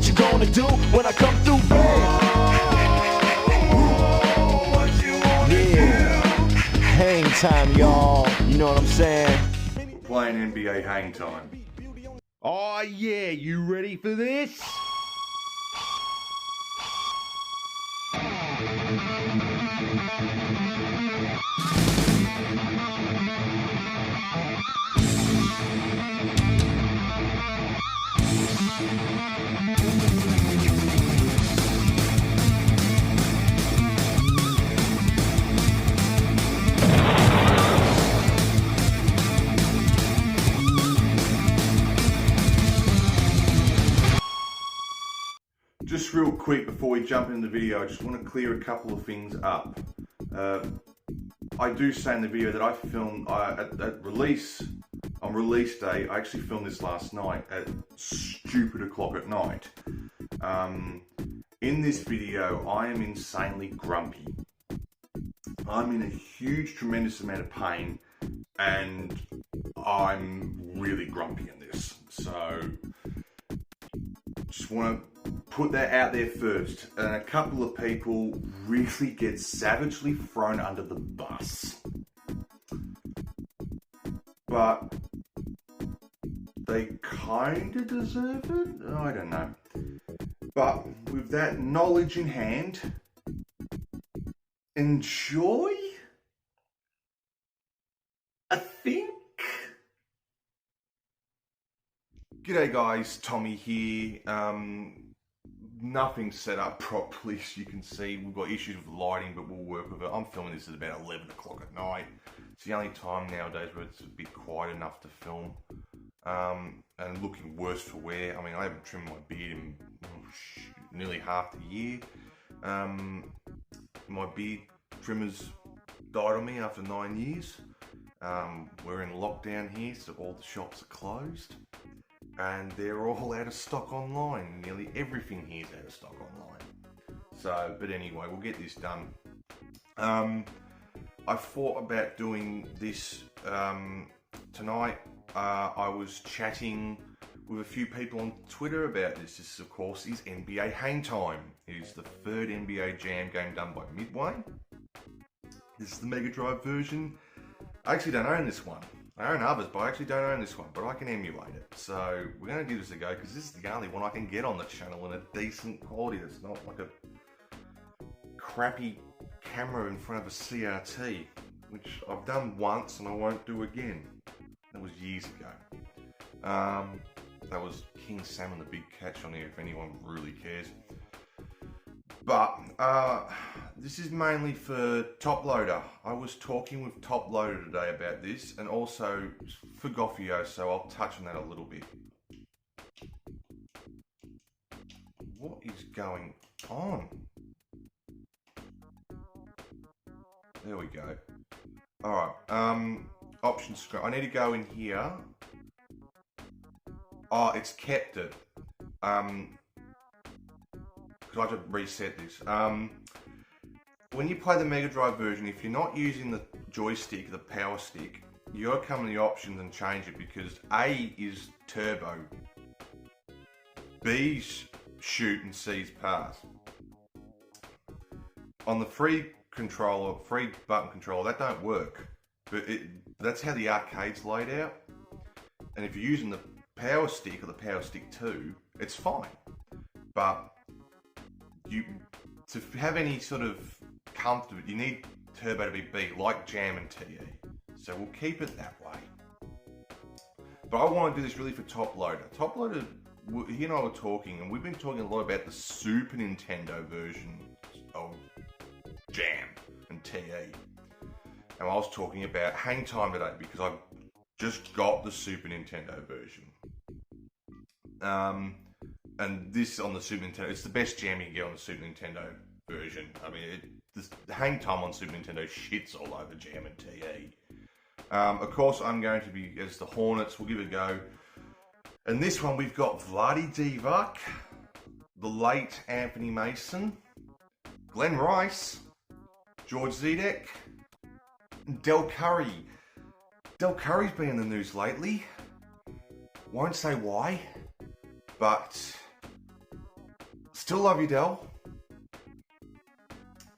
What you gonna do when I come through, bang? Yeah, hang time, y'all. You know what I'm saying? Playing NBA Hangtime. Oh yeah, you ready for this? Just real quick before we jump into the video, I just want to clear a couple of things up. I do say in the video that I filmed at release, on release day, I actually filmed this last night at stupid o'clock at night. In this video, I am insanely grumpy. I'm in a huge, tremendous amount of pain, and I'm really grumpy in this. So, just want to put that out there first. And a couple of people really get savagely thrown under the bus. But they kind of deserve it? I don't know. But with that knowledge in hand, enjoy, I think. G'day guys, Tommy here. Nothing's set up properly, as you can see. We've got issues with lighting, but we'll work with it. I'm filming this at about 11 o'clock at night. It's the only time nowadays where it's a bit quiet enough to film. And looking worse for wear. I mean, I haven't trimmed my beard in nearly half the year. My beard trimmers died on me after 9 years. We're in lockdown here, so all the shops are closed. And they're all out of stock online. Nearly everything here is out of stock online. So, but anyway, we'll get this done. I thought about doing this tonight. I was chatting with a few people on Twitter about this. This, of course, is NBA Hangtime. It is the third NBA Jam game done by Midway. This is the Mega Drive version. I actually don't own this one. I own others, but I actually don't own this one, but I can emulate it. So we're going to give this a go, because this is the only one I can get on the channel in a decent quality. That's not like a crappy camera in front of a CRT, which I've done once and I won't do again. That was years ago. That was King Sam and the Big Catch on here, if anyone really cares. But this is mainly for Top Loader. I was talking with Top Loader today about this, and also for Gothioso, so I'll touch on that a little bit. What is going on? There we go. Alright, option screen. I need to go in here. Oh, it's kept it. Because I have to reset this. When you play the Mega Drive version, if you're not using the joystick, the power stick, you gotta come in the options and change it, because A is turbo, B's shoot, and C's pass. On the free controller, free button controller, that don't work. But that's how the arcade's laid out. And if you're using the power stick or the power stick 2, it's fine. But to have any sort of comfort, you need turbo to be B, like Jam and TE. So we'll keep it that way. But I want to do this really for Top Loader. Top Loader, he and I were talking, and we've been talking a lot about the Super Nintendo version of Jam and TE. And I was talking about Hangtime today, because I've just got the Super Nintendo version. And this on the Super Nintendo, it's the best jam you can get on the Super Nintendo version. I mean, the Hangtime on Super Nintendo shits all over Jam and TE. Of course, I'm going to be as the Hornets. We'll give it a go. And this one, we've got Vlade Divac, the late Anthony Mason, Glenn Rice, George Zedek, and Del Curry. Del Curry's been in the news lately. Won't say why, but Still love you, Del.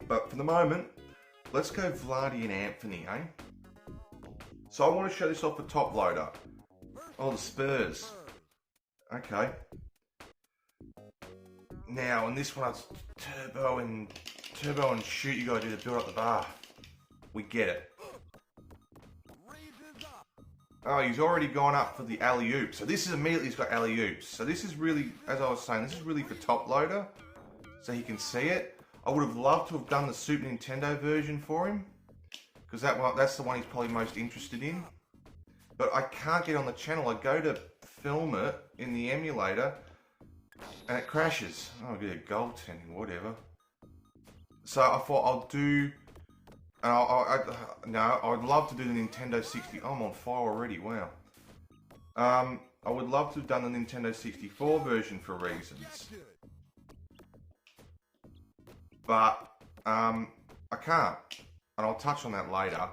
But for the moment, let's go Vladdy and Anthony, eh? So I want to show this off the top loader. Oh, the Spurs. Okay. Now, in this one, it's turbo and shoot. You gotta do the build up the bar. We get it. Oh, he's already gone up for the alley-oop. So this is immediately, he's got alley-oops. So this is really, as I was saying, this is really for top loader. So he can see it. I would have loved to have done the Super Nintendo version for him. Because that's the one he's probably most interested in. But I can't get on the channel. I go to film it in the emulator and it crashes. Oh, yeah, goaltending, whatever. So I thought I'll do... No, I'd love to do the Nintendo 60... Oh, I'm on fire already, wow. I would love to have done the Nintendo 64 version for reasons. But, I can't. And I'll touch on that later.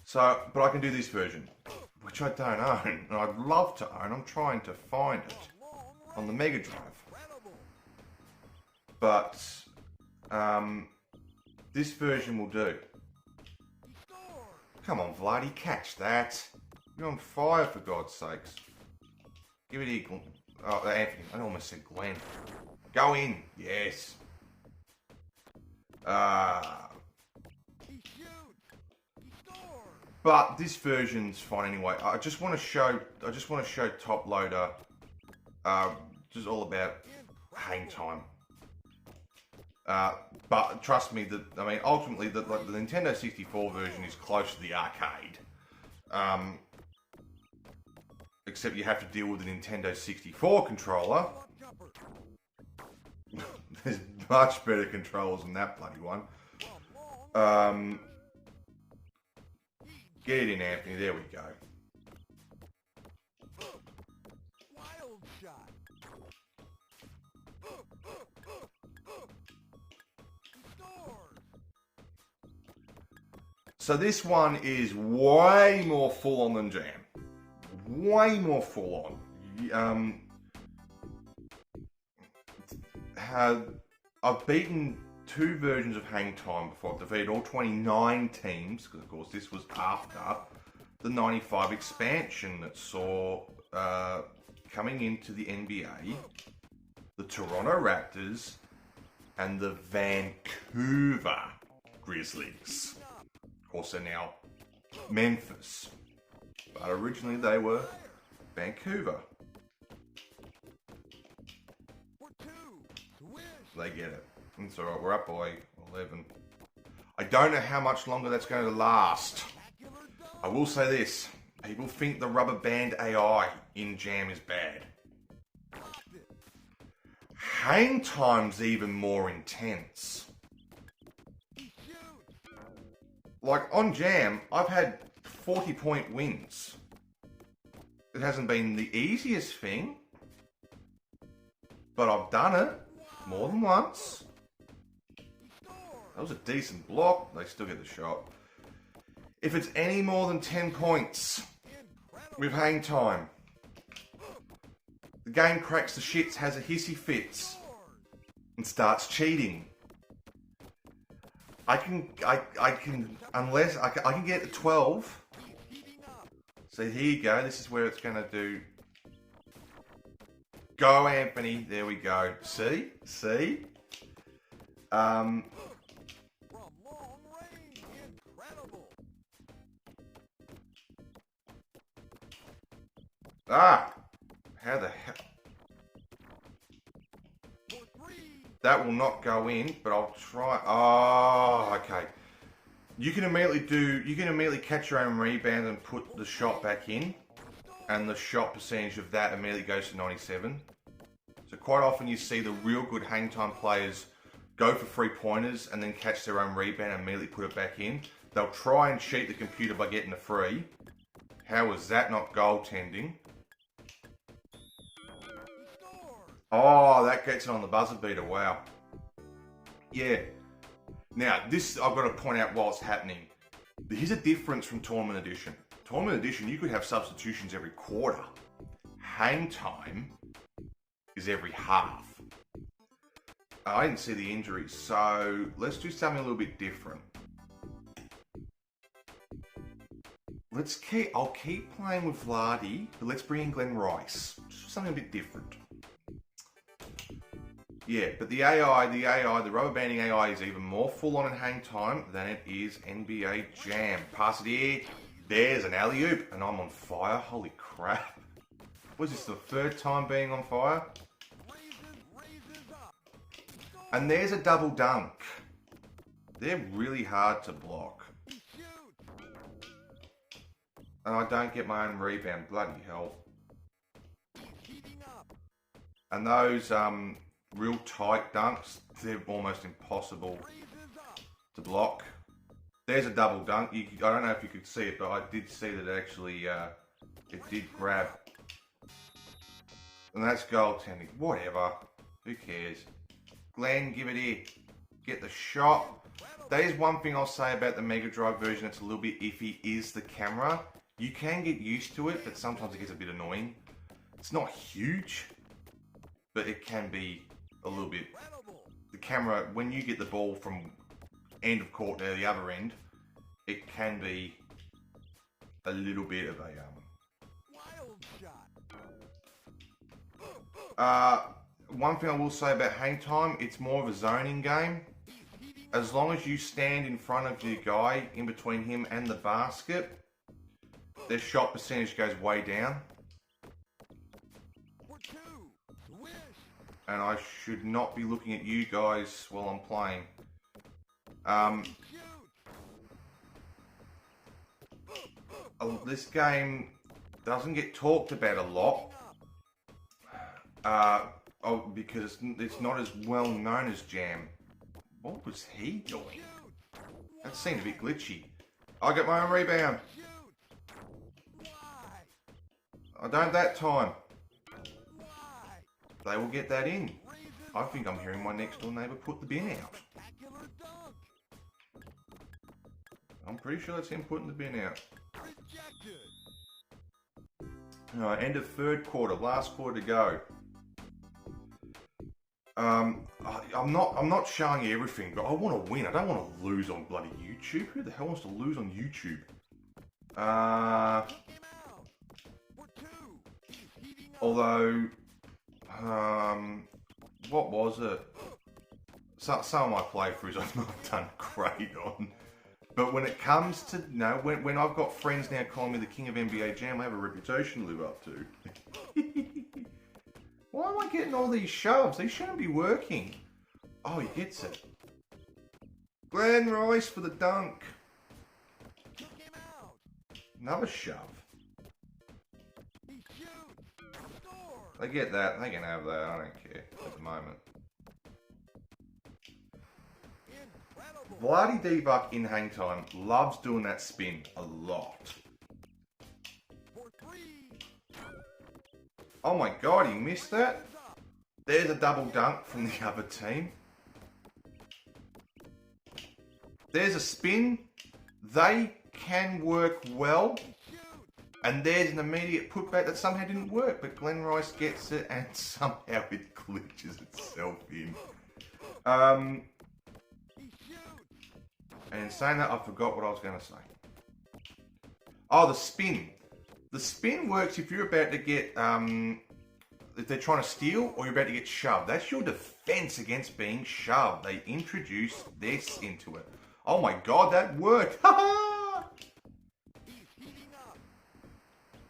So, but I can do this version, which I don't own. And I'd love to own. I'm trying to find it on the Mega Drive. But, this version will do. Come on, Vladdy, catch that. You're on fire, for God's sakes. Give it here, oh, Anthony. I almost said Glenn. Go in. Yes. But this version's fine anyway. I just want to show top loader. Just all about hang time. But trust me, ultimately, the Nintendo 64 version is close to the arcade. Except you have to deal with the Nintendo 64 controller. There's much better controls than that bloody one. Get it in, Anthony. There we go. So this one is way more full on than Jam. Way more full on. I've beaten 2 versions of Hang Time before. I've defeated all 29 teams, because of course this was after the 95 expansion that saw coming into the NBA, the Toronto Raptors and the Vancouver Grizzlies. Of course, they're now Memphis, but originally they were Vancouver. They get it. It's alright, we're up by 11. I don't know how much longer that's going to last. I will say this. People think the rubber band AI in Jam is bad. Hang Time's even more intense. Like, on Jam, I've had 40-point wins. It hasn't been the easiest thing, but I've done it more than once. That was a decent block. They still get the shot. If it's any more than 10 points with Hang Time, the game cracks the shits, has a hissy fits, and starts cheating. I can get to 12. So here you go. This is where it's going to do. Go, Anthony. There we go. See? How the hell? That will not go in, but I'll try. Oh, okay. You can immediately catch your own rebound and put the shot back in, and the shot percentage of that immediately goes to 97. So quite often you see the real good Hang Time players go for 3-pointers and then catch their own rebound and immediately put it back in. They'll try and cheat the computer by getting a free. How is that not goaltending? Oh, that gets it on the buzzer beater. Wow. Yeah. Now, this I've got to point out while it's happening. Here's a difference from Tournament Edition. Tournament Edition, you could have substitutions every quarter. Hang Time is every half. I didn't see the injuries, so let's do something a little bit different. I'll keep playing with Vladi, but let's bring in Glenn Rice. Just something a bit different. Yeah, but the rubber banding AI is even more full on in Hangtime than it is NBA Jam. Pass it here. There's an alley-oop, and I'm on fire. Holy crap. Was this the third time being on fire? And there's a double dunk. They're really hard to block. And I don't get my own rebound. Bloody hell. And those real tight dunks, they're almost impossible to block. There's a double dunk. I don't know if you could see it, but I did see that actually it did grab. And that's goaltending. Whatever. Who cares? Glenn, give it here. Get the shot. That is one thing I'll say about the Mega Drive version that's a little bit iffy, is the camera. You can get used to it, but sometimes it gets a bit annoying. It's not huge, but it can be a little bit. The camera, when you get the ball from end of court to the other end, it can be a little bit of a one thing I will say about Hangtime, it's more of a zoning game. As long as you stand in front of your guy, in between him and the basket, their shot percentage goes way down. And I should not be looking at you guys while I'm playing. This game doesn't get talked about a lot. Because it's not as well known as Jam. What was he doing? That seemed a bit glitchy. I get my own rebound. I don't that time. They will get that in. I think I'm hearing my next door neighbour put the bin out. I'm pretty sure that's him putting the bin out. Alright, end of third quarter, last quarter to go. I'm not showing you everything, but I want to win. I don't want to lose on bloody YouTube. Who the hell wants to lose on YouTube? Although, what was it? Some of my playthroughs I've not done great on. But when it comes to, when I've got friends now calling me the king of NBA Jam, I have a reputation to live up to. Why am I getting all these shoves? They shouldn't be working. Oh, he gets it. Glenn Rice for the dunk. Another shove. They get that. They can have that. I don't care at the moment. Vladi Divac in Hangtime loves doing that spin a lot. Oh my god, he missed that. There's a double dunk from the other team. There's a spin. They can work well. And there's an immediate putback that somehow didn't work. But Glenn Rice gets it and somehow it glitches itself in. And in saying that, I forgot what I was going to say. Oh, the spin. The spin works if you're about to get, if they're trying to steal or you're about to get shoved. That's your defense against being shoved. They introduce this into it. Oh my god, that worked. Oh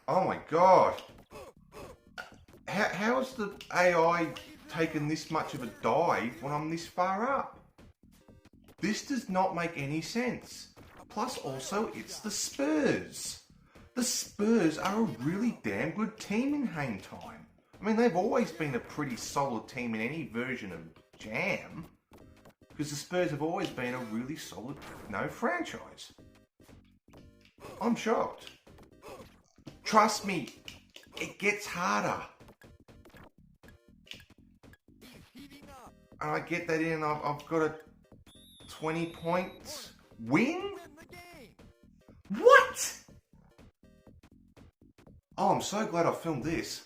my god. How's the AI taken this much of a dive when I'm this far up? This does not make any sense. Plus also, it's the Spurs. The Spurs are a really damn good team in Hangtime. I mean, they've always been a pretty solid team in any version of Jam. Because the Spurs have always been a really solid, franchise. I'm shocked. Trust me, it gets harder. And I get that in, I've got a 20 points win? What? Oh, I'm so glad I filmed this.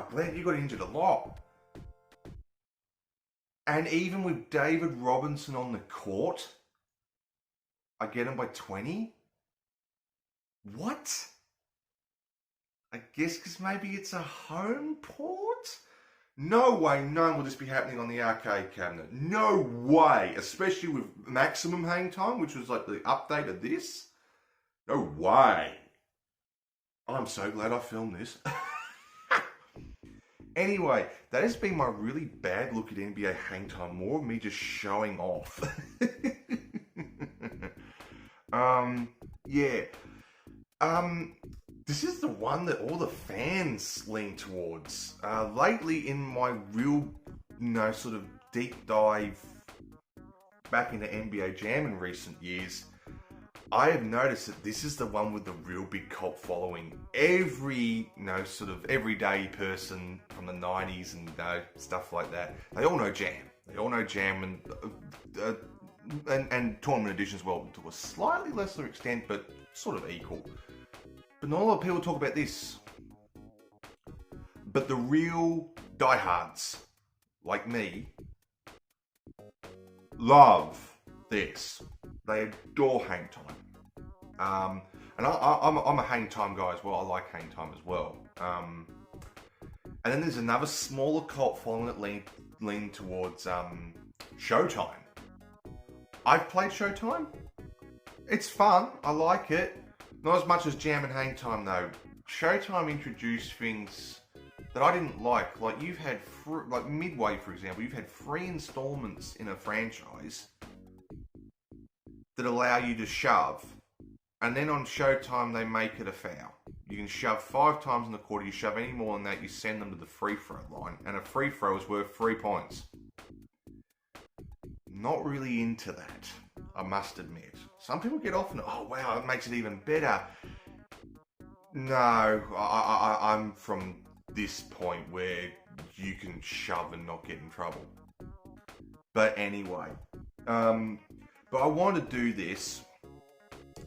Glenn, you got injured a lot. And even with David Robinson on the court, I get him by 20? What? I guess because maybe it's a home port? No way, none will this be happening on the arcade cabinet. No way, especially with maximum hang time, which was like the update of this. No way. I'm so glad I filmed this. Anyway, that has been my really bad look at NBA Hangtime. More of me just showing off. Yeah. This is the one that all the fans lean towards. Lately in my real, sort of deep dive back into NBA Jam in recent years, I have noticed that this is the one with the real big cult following. Every, sort of everyday person from the 90s and stuff like that, they all know Jam. They all know Jam and tournament edition as well, to a slightly lesser extent, but sort of equal. But not a lot of people talk about this. But the real diehards, like me, love this. They adore Hang Time. And I'm a Hang Time guy as well. I like Hang Time as well. And then there's another smaller cult following that lean towards Showtime. I've played Showtime. It's fun. I like it. Not as much as Jam and Hang Time though. Showtime introduced things that I didn't like. Like you've had, like Midway for example, you've had 3 installments in a franchise that allow you to shove. And then on Showtime they make it a foul. You can shove 5 times in the quarter. You shove any more than that, you send them to the free throw line. And a free throw is worth 3 points. Not really into that, I must admit. Some people get off and, oh wow, it makes it even better. No, I'm from this point where you can shove and not get in trouble. But anyway, but I want to do this,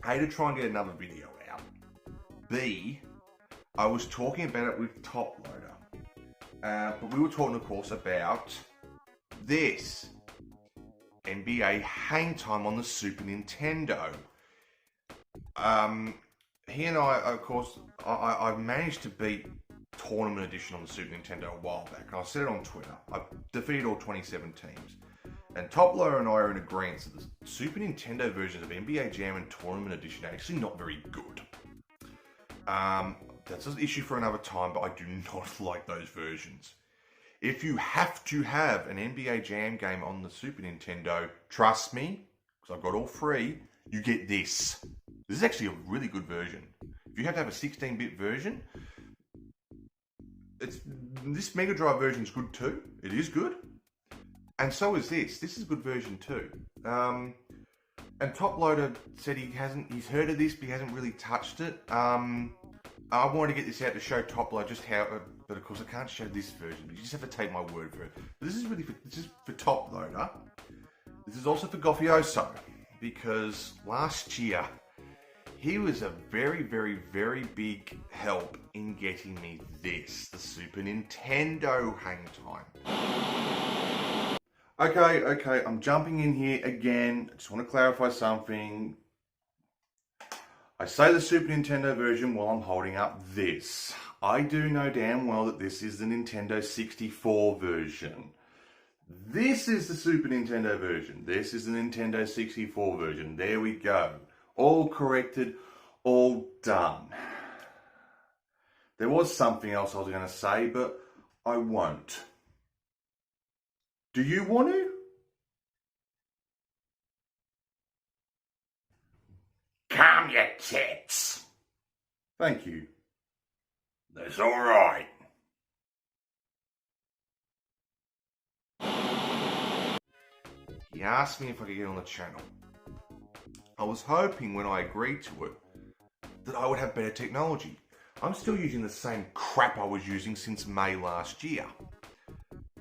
A, to try and get another video out. B, I was talking about it with Top Loader. But we were talking, of course, about this. NBA Hangtime on the Super Nintendo. He and I, of course, I managed to beat Tournament Edition on the Super Nintendo a while back. And I said it on Twitter. I defeated all 27 teams. And Top Loader and I are in agreement that the Super Nintendo versions of NBA Jam and Tournament Edition are actually not very good. That's an issue for another time, but I do not like those versions. If you have to have an NBA Jam game on the Super Nintendo, trust me, because I've got all 3, you get this. This is actually a really good version. If you have to have a 16-bit version, this Mega Drive version is good too. It is good. And so is this. This is a good version too. And Top Loader said he's heard of this, but he hasn't really touched it. I wanted to get this out to show Top Loader just how, but of course I can't show this version. You just have to take my word for it. But this is for Top Loader. This is also for Gothioso, because last year he was a very, very, very big help in getting me this, the Super Nintendo Hangtime. Okay, I'm jumping in here again. I just want to clarify something. I say the Super Nintendo version while I'm holding up this. I do know damn well that this is the Nintendo 64 version. This is the Super Nintendo version. This is the Nintendo 64 version. There we go. All corrected, all done. There was something else I was going to say, but I won't. Do you want to? Calm your tits. Thank you. That's all right. He asked me if I could get on the channel. I was hoping when I agreed to it that I would have better technology. I'm still using the same crap I was using since May last year.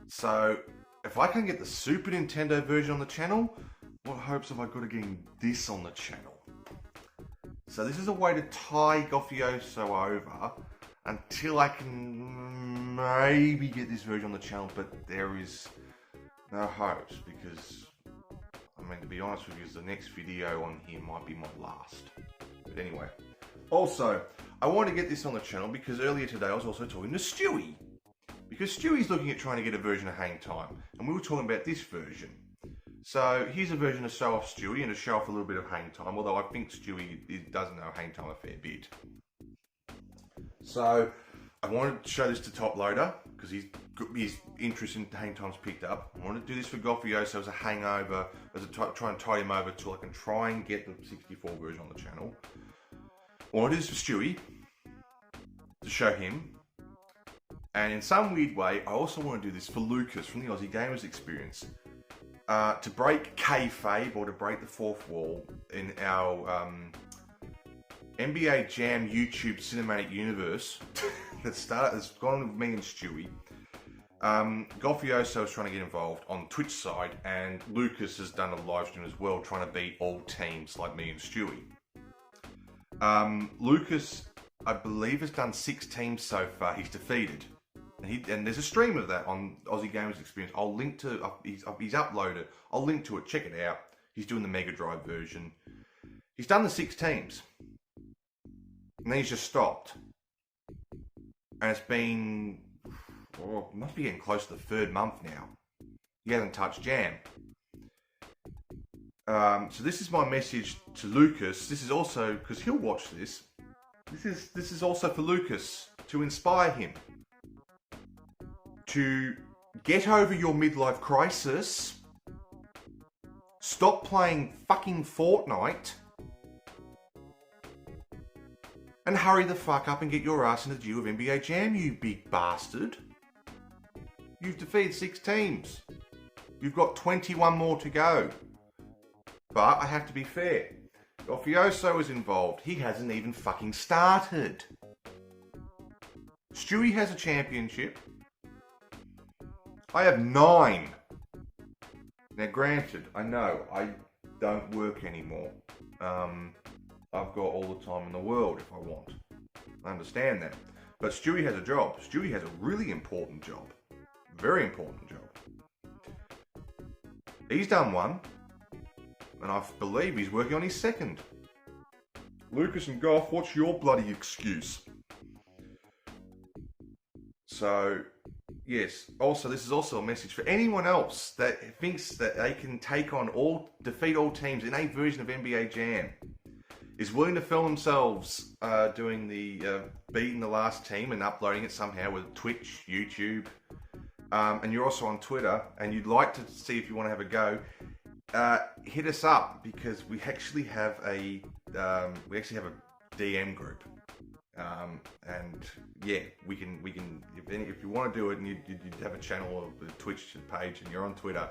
So, if I can get the Super Nintendo version on the channel, what hopes have I got of getting this on the channel? So this is a way to tie Gothioso over until I can maybe get this version on the channel, but there is no hopes because, I mean, to be honest with you, the next video on here might be my last. But anyway, also, I want to get this on the channel because earlier today I was also talking to Stewie. Because Stewie's looking at trying to get a version of Hangtime, and we were talking about this version. So here's a version to show off Stewie and to show off a little bit of Hangtime, although I think Stewie does know Hangtime a fair bit. So I wanted to show this to Top Loader because his interest in Hangtime's picked up. I wanted to do this for Gothioso as a hangover, try and tie him over till I can try and get the 64 version on the channel. I want to do this for Stewie to show him. And in some weird way, I also want to do this for Lucas from the Aussie Gamers Experience. To break kayfabe, or to break the fourth wall in our NBA Jam YouTube cinematic universe that's gone with me and Stewie. Gothioso is trying to get involved on Twitch side, and Lucas has done a live stream as well, trying to beat all teams like me and Stewie. Lucas, I believe, has done 6 teams so far. He's defeated. And there's a stream of that on Aussie Gamers Experience. I'll link to, he's uploaded. I'll link to it, check it out. He's doing the Mega Drive version. He's done the 6 teams. And then he's just stopped. And it's been, must be getting close to the 3rd month now. He hasn't touched Jam. So this is my message to Lucas. This is also, because he'll watch this. This is also for Lucas, to inspire him. To get over your midlife crisis, stop playing fucking Fortnite, and hurry the fuck up and get your ass in the due of NBA Jam, you big bastard. You've defeated 6 teams. You've got 21 more to go. But I have to be fair. Gothioso is involved. He hasn't even fucking started. Stewie has a championship. I have 9. Now granted, I know I don't work anymore. I've got all the time in the world if I want. I understand that. But Stewie has a job. Stewie has a really important job. Very important job. He's done 1. And I believe he's working on his 2nd. Lucas and Goth, what's your bloody excuse? So, yes. Also, this is also a message for anyone else that thinks that they can defeat all teams in a version of NBA Jam. Is willing to film themselves doing beating the last team and uploading it somehow with Twitch, YouTube, and you're also on Twitter, and you'd like to see if you want to have a go. Hit us up because we actually have a DM group, and yeah, we can if you want to do it and you have a channel or a Twitch page and you're on Twitter,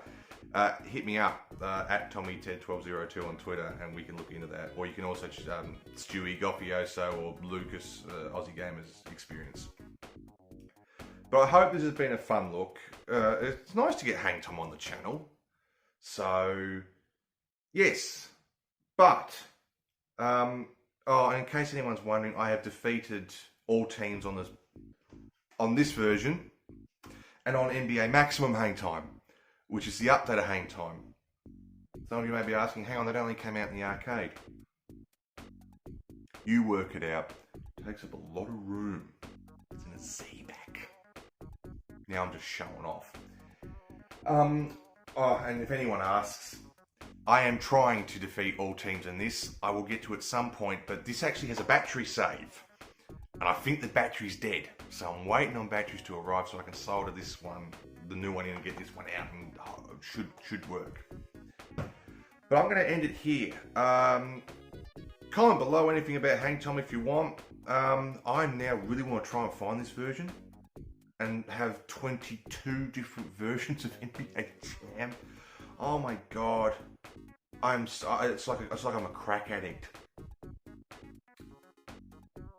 hit me up at TommyTed1202 on Twitter and we can look into that. Or you can also Stewie, Gothioso, or Lucas, Aussie Gamers Experience. But I hope this has been a fun look. It's nice to get Hangtime on the channel. So, yes, but, and in case anyone's wondering, I have defeated all teams on this version, and on NBA Maximum Hangtime, which is the update of Hangtime. Some of you may be asking, hang on, that only came out in the arcade. You work it out. It takes up a lot of room. It's in a Z-back. Now I'm just showing off. And if anyone asks, I am trying to defeat all teams in this. I will get to it at some point, but this actually has a battery save. And I think the battery's dead. So I'm waiting on batteries to arrive so I can solder this one, the new one in, and get this one out, and it should work. But I'm going to end it here. Comment below anything about Hangtime if you want. I now really want to try and find this version and have 22 different versions of NBA Jam. Oh my god. It's like I'm a crack addict.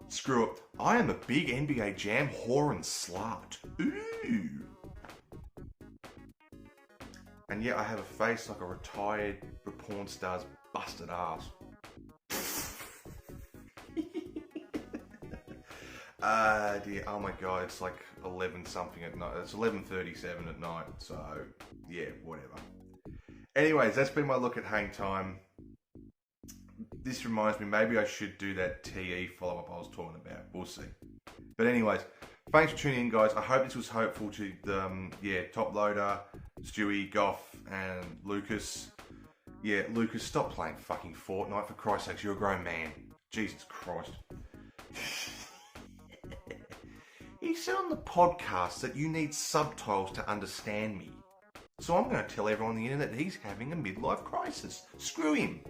Screw it. I am a big NBA Jam whore and slut. Ooh. And yet I have a face like a retired porn star's busted ass. Dear, oh my god, it's like 11 something at night. It's 11:37 at night, so yeah, whatever. Anyways, that's been my look at Hang Time. This reminds me, maybe I should do that TE follow-up I was talking about. We'll see. But anyways, thanks for tuning in, guys. I hope this was hopeful to the, Top Loader, Stewie, Goth, and Lucas. Yeah, Lucas, stop playing fucking Fortnite, for Christ's sakes. You're a grown man. Jesus Christ. He said on the podcast that you need subtitles to understand me. So I'm going to tell everyone on the internet that he's having a midlife crisis. Screw him.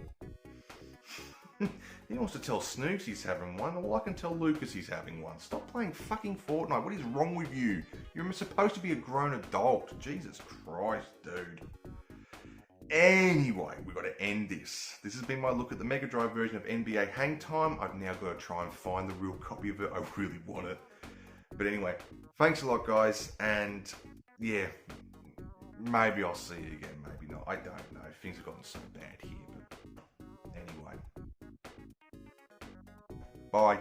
He wants to tell Snooks he's having one. Well, I can tell Lucas he's having one. Stop playing fucking Fortnite. What is wrong with you? You're supposed to be a grown adult. Jesus Christ, dude. Anyway, we've got to end this. This has been my look at the Mega Drive version of NBA Hangtime. I've now got to try and find the real copy of it. I really want it. But anyway, thanks a lot, guys. And yeah, maybe I'll see you again. Maybe not. I don't know. Things have gotten so bad here. But anyway. Bye.